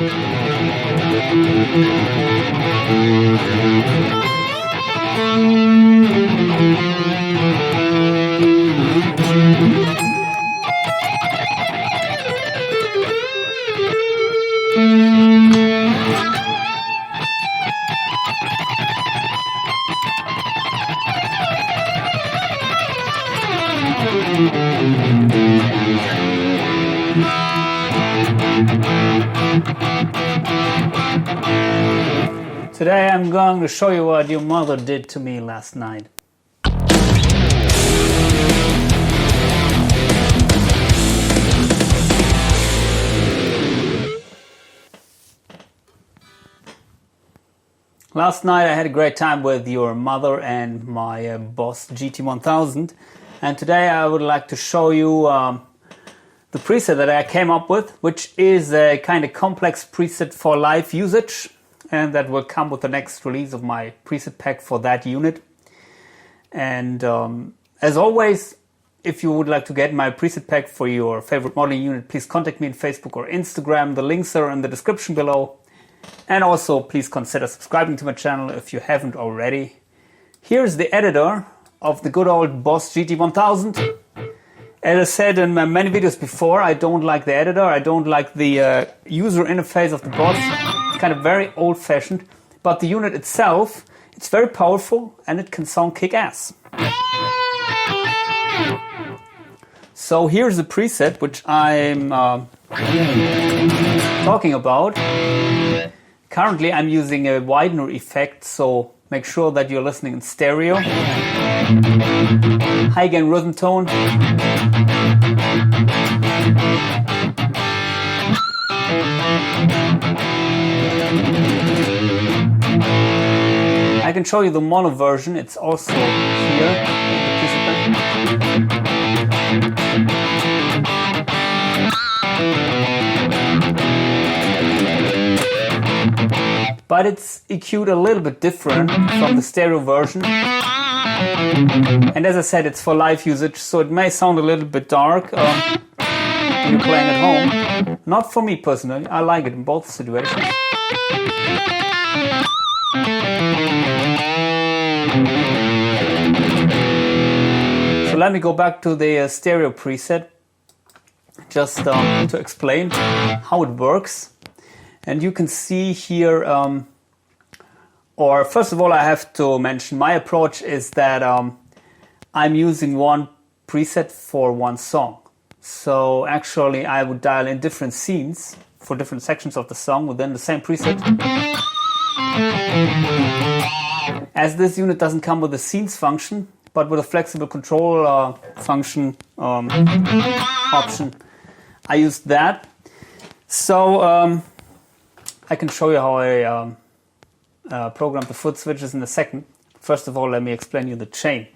Today I'm going to show you what your mother did to me last night. Last night I had a great time with your mother and my Boss GT-1000, and today I would like to show you the preset that I came up with, which is a kind of complex preset for live usage, and that will come with the next release of my preset pack for that unit. And as always, if you would like to get my preset pack for your favorite modeling unit, please contact me on Facebook or Instagram. The links are in the description below. And also please consider subscribing to my channel if you haven't already. Here's the editor of the good old Boss GT-1000. As I said in my many videos before, I don't like the editor, I don't like the user interface of the Boss. It's kind of very old-fashioned, but the unit itself, it's very powerful and it can sound kick-ass. So here's the preset which I'm talking about. Currently I'm using a widener effect, so make sure that you're listening in stereo. High gain rhythm tone. I can show you the mono version, it's also here. But it's EQ'd a little bit different from the stereo version. And as I said, it's for live usage, so it may sound a little bit dark when you're playing at home. Not for me personally, I like it in both situations. So let me go back to the stereo preset, just to explain how it works. And you can see here, or first of all I have to mention my approach is that I'm using one preset for one song. So actually I would dial in different scenes for different sections of the song within the same preset. As this unit doesn't come with a scenes function, but with a flexible control function option, I used that. So I can show you how I program the foot switches in a second. First of all, let me explain you the chain.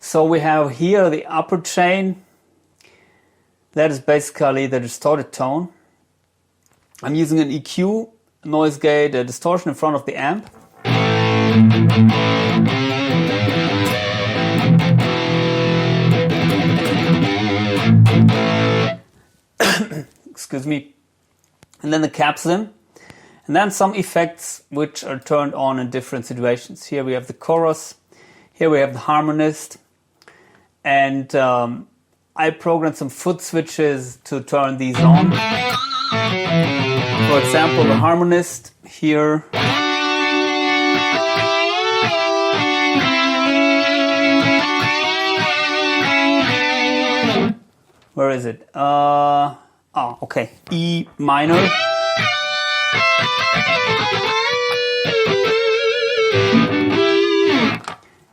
So we have here the upper chain. That is basically the distorted tone. I'm using an EQ, noise gate, a distortion in front of the amp. Excuse me. And then the capstan. And then some effects which are turned on in different situations. Here we have the chorus, here we have the harmonist, and I programmed some foot switches to turn these on. For example, the harmonist here. Where is it? Oh, okay, E minor.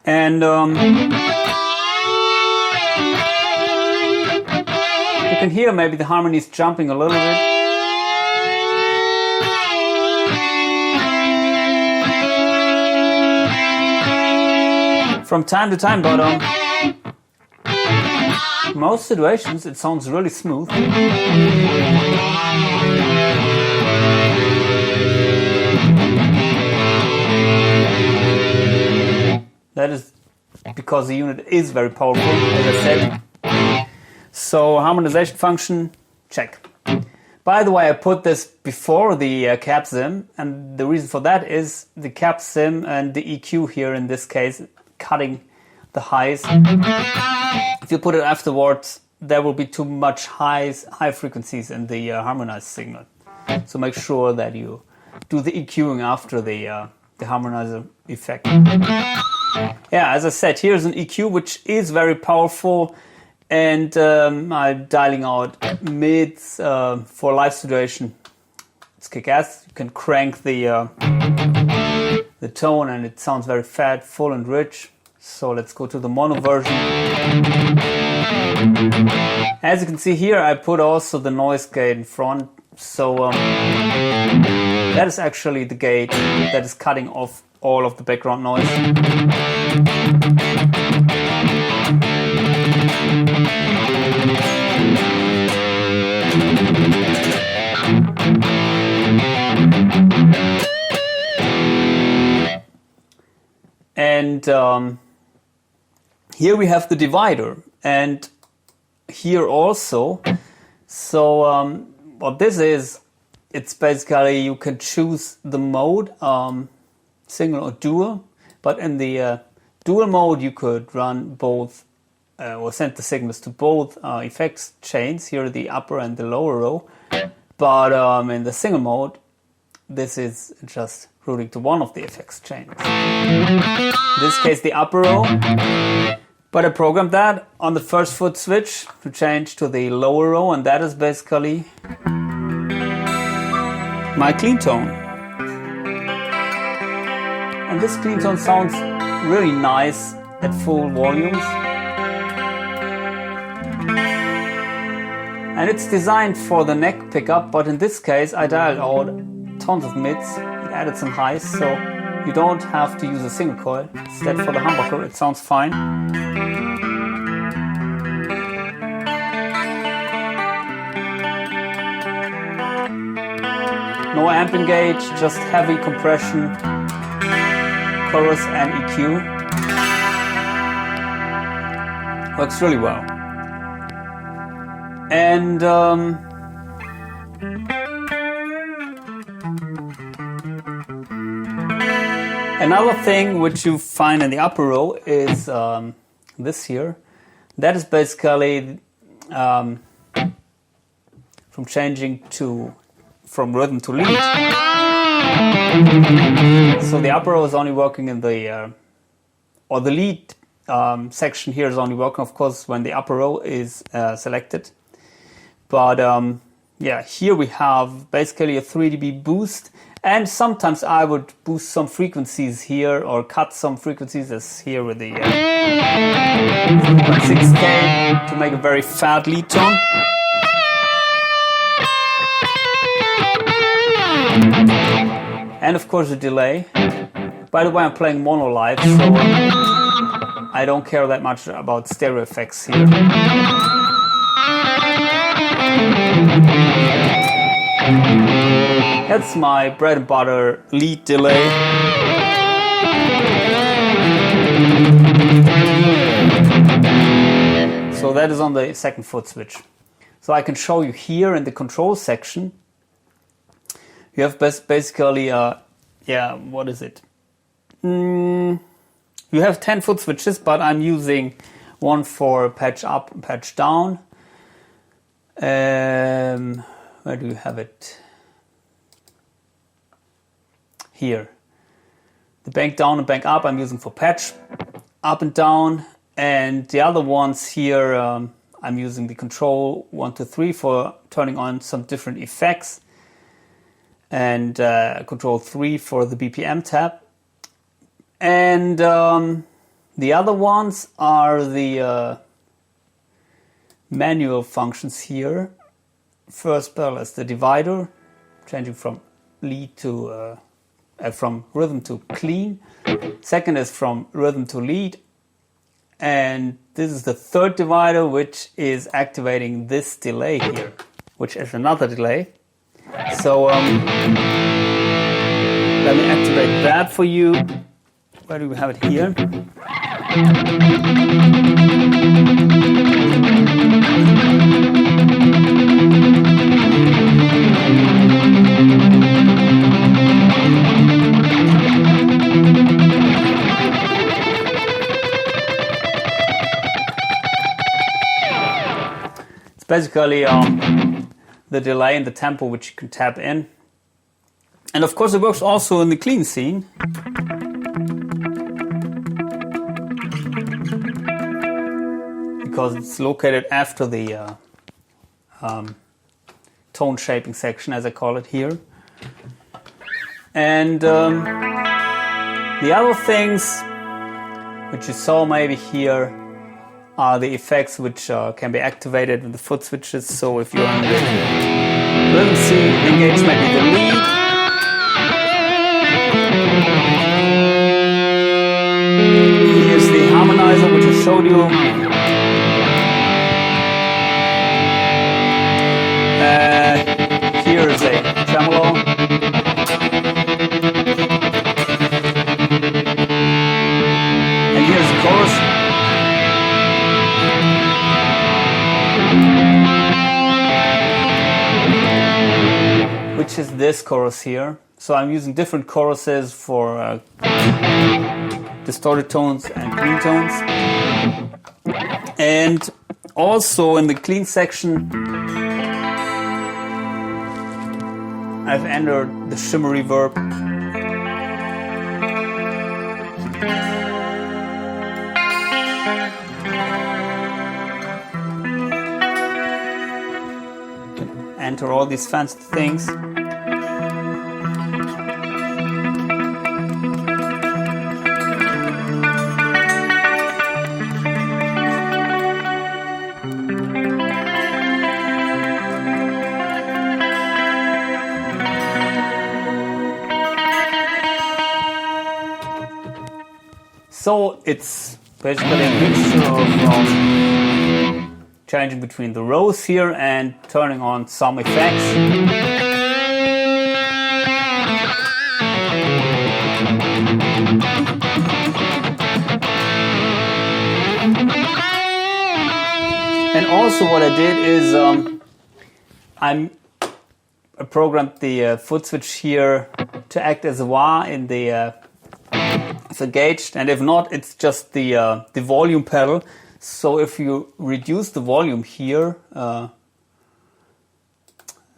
And you can hear maybe the harmonies jumping a little bit. From time to time, but most situations it sounds really smooth. That is because the unit is very powerful, as I said. So harmonization function, check. By the way, I put this before the cap sim, and the reason for that is the cap sim and the EQ here in this case cutting the highs. If you put it afterwards, there will be too much high frequencies in the harmonized signal. So make sure that you do the EQing after the harmonizer effect. Yeah, as I said, here's an EQ which is very powerful, and I'm dialing out mids for live situation. It's kick-ass. You can crank the tone and it sounds very fat, full and rich. So let's go to the mono version. As you can see here, I put also the noise gate in front. So that is actually the gate that is cutting off all of the background noise. And here we have the divider, and here also. So what this is, it's basically you can choose the mode, single or dual, but in the dual mode you could run both or send the signals to both effects chains, here the upper and the lower row, but in the single mode this is just routing to one of the effects chains. In this case the upper row, but I programmed that on the first foot switch to change to the lower row, and that is basically my clean tone. And this clean tone sounds really nice at full volumes. And it's designed for the neck pickup, but in this case I dialed out tons of mids and added some highs, so you don't have to use a single coil. Instead, for the humbucker it sounds fine. No amp engage, just heavy compression, chorus and EQ. Works really well. And another thing which you find in the upper row is this here. That is basically from changing from rhythm to lead. So the upper row is only working in the or the lead section here is only working, of course, when the upper row is selected. But yeah, here we have basically a 3 dB boost, and sometimes I would boost some frequencies here or cut some frequencies, as here with the 6K to make a very fat lead tone. And of course the delay. By the way, I'm playing mono live, so I don't care that much about stereo effects here. That's my bread and butter lead delay. So that is on the second foot switch. So I can show you here in the control section. You have basically, yeah, what is it? You have 10 foot switches, but I'm using one for patch up and patch down. Where do you have it? Here. The bank down and bank up I'm using for patch up and down, and the other ones here I'm using the control 1, 2, 3 for turning on some different effects, and control 3 for the BPM tab. And the other ones are the manual functions here. First pedal is the divider, changing from lead to from rhythm to clean. Second is from rhythm to lead, and this is the third divider, which is activating this delay here, which is another delay. So let me activate that for you. Where do we have it here? It's basically the delay and the tempo which you can tap in. And of course it works also in the clean scene. Because it's located after the tone shaping section, as I call it here. And the other things which you saw maybe here are the effects which can be activated with the foot switches. So if you're in the rhythm scene, engage maybe the lead. Here's the harmonizer which I showed you. Here is a tremolo. And here's the chorus. Which is this chorus here. So I'm using different choruses for distorted tones and clean tones. And also in the clean section, I've entered the shimmer reverb. Enter all these fancy things. So it's basically a mixture of changing between the rows here and turning on some effects. And also what I did is I programmed the foot switch here to act as a wah in the if engaged, and if not, it's just the volume pedal. So if you reduce the volume here, I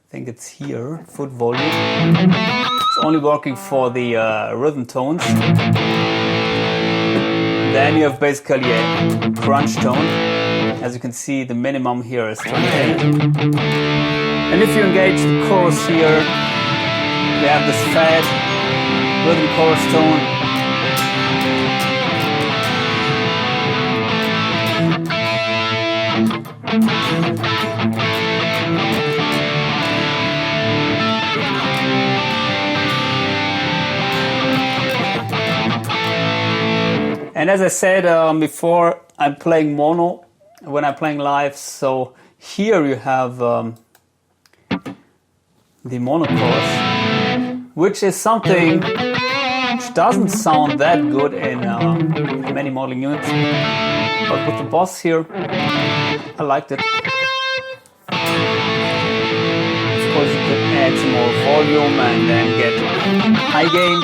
think it's here, foot volume, it's only working for the rhythm tones. Then you have basically a crunch tone. As you can see, the minimum here is 28. And if you engage the chorus here, we have this fat rhythm chorus tone. And as I said before, I'm playing mono when I'm playing live. So here you have the mono chorus, which is something which doesn't sound that good in many modeling units. But with the Boss here, I liked it. Of course, you could add some more volume and then get high gain.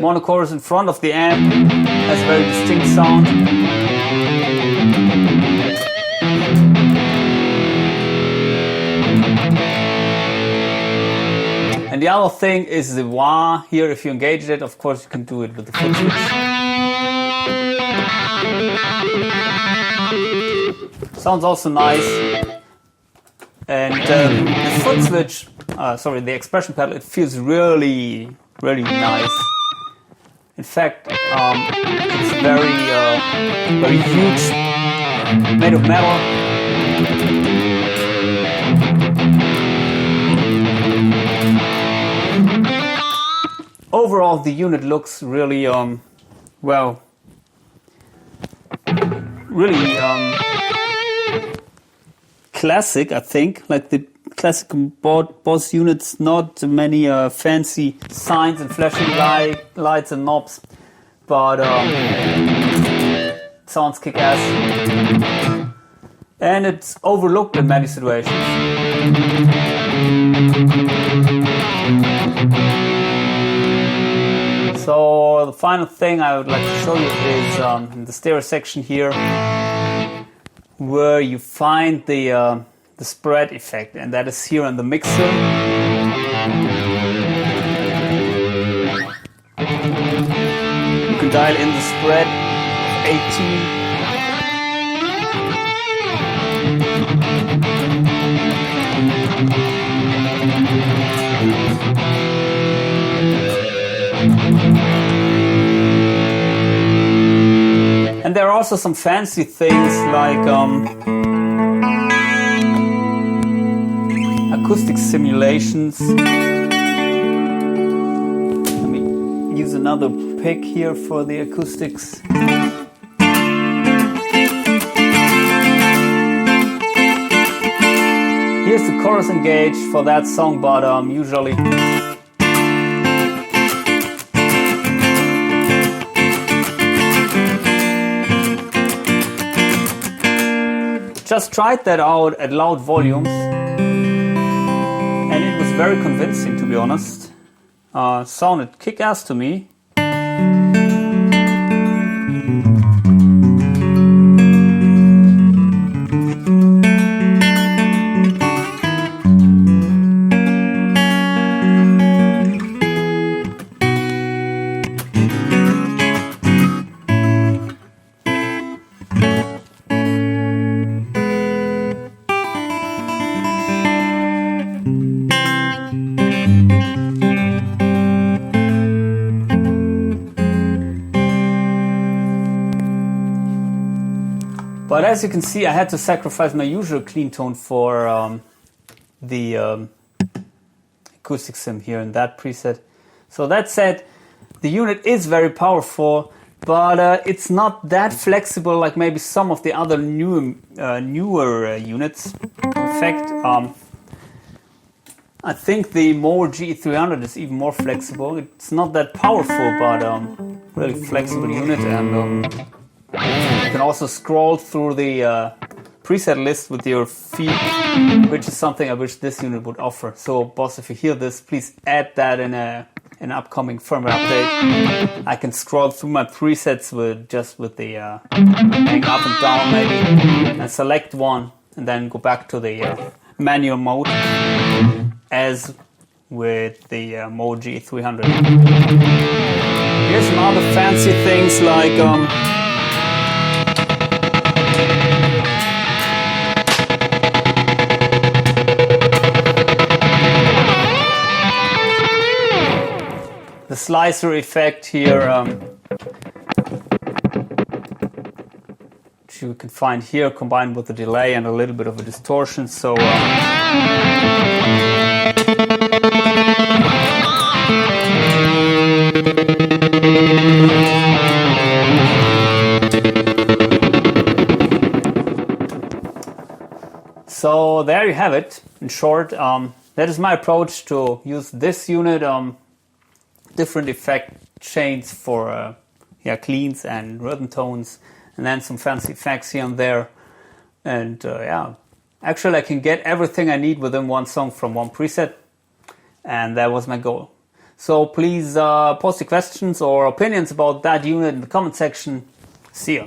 Mono chorus in front of the amp has a very distinct sound. And the other thing is the wah here. If you engage it, of course you can do it with the foot switch. Sounds also nice. And the foot switch, the expression pedal, it feels really, really nice. In fact, it's very, very huge, made of metal. Overall, the unit looks really, well, really classic, I think, like the classic Boss units, not many fancy signs and flashing lights and knobs, but it sounds kick-ass. And it's overlooked in many situations. So So the final thing I would like to show you is in the stereo section here, where you find the spread effect, and that is here on the mixer. You can dial in the spread of 18. And there are also some fancy things like acoustic simulations. Let me use another pick here for the acoustics. Here's the chorus engaged for that song, but usually just tried that out at loud volumes, and it was very convincing, to be honest. Sounded kick-ass to me. But as you can see, I had to sacrifice my usual clean tone for the acoustic sim here in that preset. So that said, the unit is very powerful, but it's not that flexible like maybe some of the other newer units. In fact, I think the Mooer GE300 is even more flexible. It's not that powerful, but really flexible unit, and you can also scroll through the preset list with your feet, which is something I wish this unit would offer. So boss, if you hear this, please add that in an upcoming firmware update. I can scroll through my presets with the hang up and down maybe, and select one, and then go back to the manual mode, as with the Mooer GE300. Here's some other fancy things like the slicer effect here, which you can find here, combined with the delay and a little bit of a distortion. So so there you have it. In short, that is my approach to use this unit. Different effect chains for cleans and rhythm tones, and then some fancy effects here and there. And yeah, actually I can get everything I need within one song from one preset, and that was my goal. So please post your questions or opinions about that unit in the comment section. See ya.